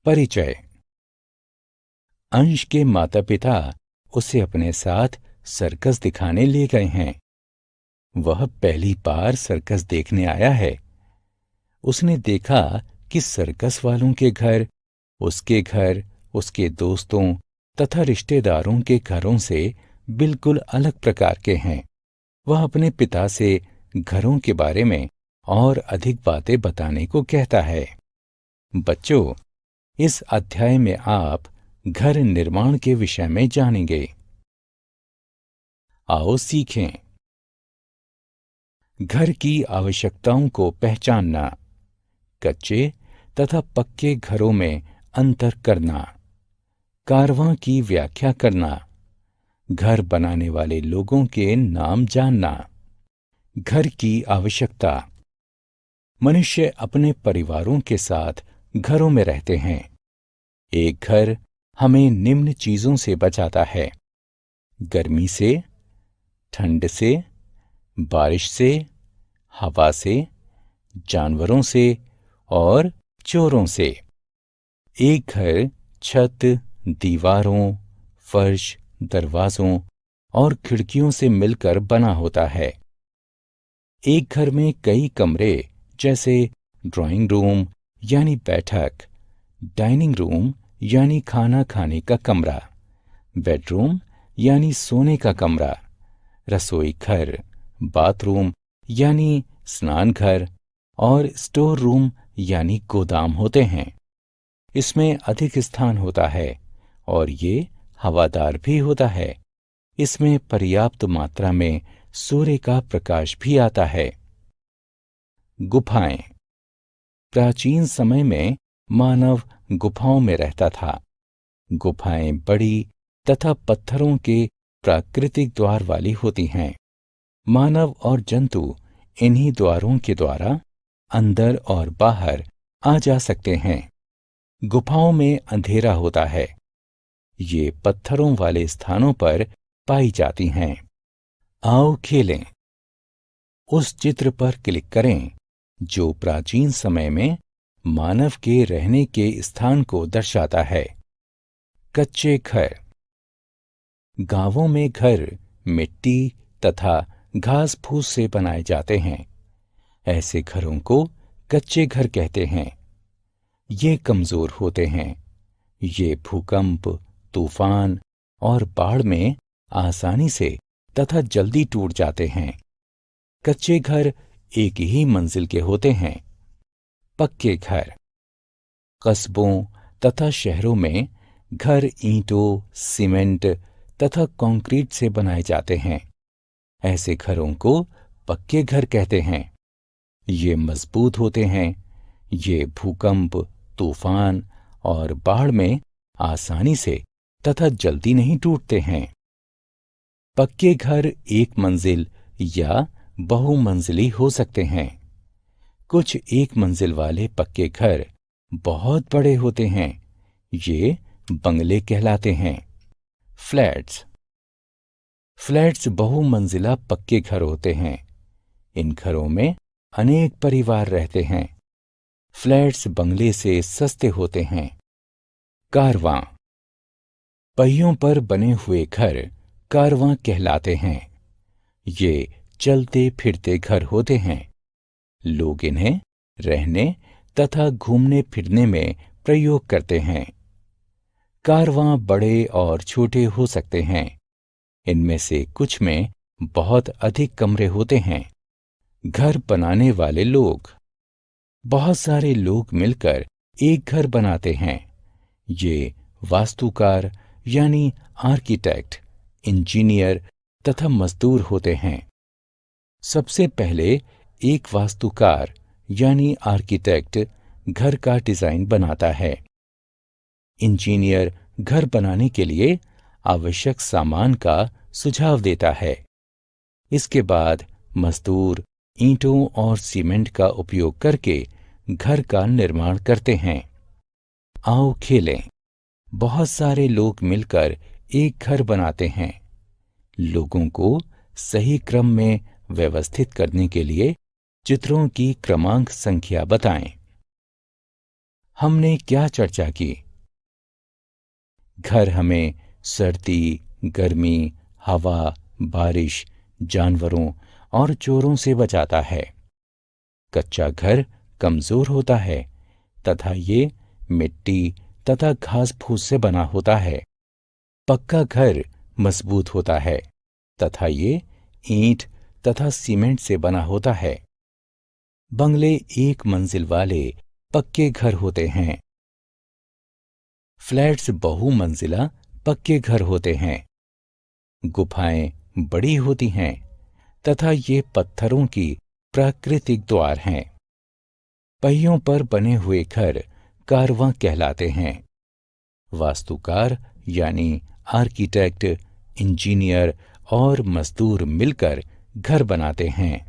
परिचय। अंश के माता पिता उसे अपने साथ सर्कस दिखाने ले गए हैं। वह पहली बार सर्कस देखने आया है। उसने देखा कि सर्कस वालों के घर, उसके दोस्तों तथा रिश्तेदारों के घरों से बिल्कुल अलग प्रकार के हैं। वह अपने पिता से घरों के बारे में और अधिक बातें बताने को कहता है। बच्चों, इस अध्याय में आप घर निर्माण के विषय में जानेंगे। आओ सीखें। घर की आवश्यकताओं को पहचानना, कच्चे तथा पक्के घरों में अंतर करना, कारवां की व्याख्या करना, घर बनाने वाले लोगों के नाम जानना। घर की आवश्यकता। मनुष्य अपने परिवारों के साथ घरों में रहते हैं। एक घर हमें निम्न चीजों से बचाता है: गर्मी से, ठंड से, बारिश से, हवा से, जानवरों से और चोरों से। एक घर छत, दीवारों, फर्श, दरवाजों और खिड़कियों से मिलकर बना होता है। एक घर में कई कमरे जैसे ड्राइंग रूम यानी बैठक, डाइनिंग रूम यानी खाना खाने का कमरा, बेडरूम यानी सोने का कमरा, रसोई घर, बाथरूम यानी स्नान घर और स्टोर रूम यानी गोदाम होते हैं। इसमें अधिक स्थान होता है और ये हवादार भी होता है। इसमें पर्याप्त मात्रा में सूर्य का प्रकाश भी आता है। गुफाएं। प्राचीन समय में मानव गुफाओं में रहता था। गुफाएं बड़ी तथा पत्थरों के प्राकृतिक द्वार वाली होती हैं। मानव और जंतु इन्हीं द्वारों के द्वारा अंदर और बाहर आ जा सकते हैं। गुफाओं में अंधेरा होता है। ये पत्थरों वाले स्थानों पर पाई जाती हैं। आओ खेलें। उस चित्र पर क्लिक करें जो प्राचीन समय में मानव के रहने के स्थान को दर्शाता है। कच्चे घर। गांवों में घर मिट्टी तथा घास फूस से बनाए जाते हैं। ऐसे घरों को कच्चे घर कहते हैं। ये कमजोर होते हैं। ये भूकंप, तूफान और बाढ़ में आसानी से तथा जल्दी टूट जाते हैं। कच्चे घर एक ही मंजिल के होते हैं। पक्के घर। कस्बों तथा शहरों में घर ईंटों, सीमेंट तथा कंक्रीट से बनाए जाते हैं। ऐसे घरों को पक्के घर कहते हैं। ये मजबूत होते हैं। ये भूकंप, तूफान और बाढ़ में आसानी से तथा जल्दी नहीं टूटते हैं। पक्के घर एक मंजिल या बहुमंजिली हो सकते हैं। कुछ एक मंजिल वाले पक्के घर बहुत बड़े होते हैं। ये बंगले कहलाते हैं। फ्लैट्स। फ्लैट्स बहुमंजिला पक्के घर होते हैं। इन घरों में अनेक परिवार रहते हैं। फ्लैट्स बंगले से सस्ते होते हैं। कारवां। पहियों पर बने हुए घर कारवां कहलाते हैं। ये चलते फिरते घर होते हैं। लोग इन्हें रहने तथा घूमने फिरने में प्रयोग करते हैं। कारवां बड़े और छोटे हो सकते हैं। इनमें से कुछ में बहुत अधिक कमरे होते हैं। घर बनाने वाले लोग। बहुत सारे लोग मिलकर एक घर बनाते हैं। ये वास्तुकार यानी आर्किटेक्ट, इंजीनियर तथा मजदूर होते हैं। सबसे पहले एक वास्तुकार यानी आर्किटेक्ट घर का डिजाइन बनाता है। इंजीनियर घर बनाने के लिए आवश्यक सामान का सुझाव देता है। इसके बाद मजदूर ईंटों और सीमेंट का उपयोग करके घर का निर्माण करते हैं। आओ खेलें। बहुत सारे लोग मिलकर एक घर बनाते हैं। लोगों को सही क्रम में व्यवस्थित करने के लिए चित्रों की क्रमांक संख्या बताएं। हमने क्या चर्चा की? घर हमें सर्दी, गर्मी, हवा, बारिश, जानवरों और चोरों से बचाता है। कच्चा घर कमजोर होता है तथा ये मिट्टी तथा घास फूस से बना होता है। पक्का घर मजबूत होता है तथा ये ईंट तथा सीमेंट से बना होता है। बंगले एक मंजिल वाले पक्के घर होते हैं। फ्लैट्स बहुमंजिला पक्के घर होते हैं। गुफाएं बड़ी होती हैं तथा ये पत्थरों की प्राकृतिक द्वार हैं। पहियों पर बने हुए घर कारवां कहलाते हैं। वास्तुकार यानी आर्किटेक्ट, इंजीनियर और मजदूर मिलकर घर बनाते हैं।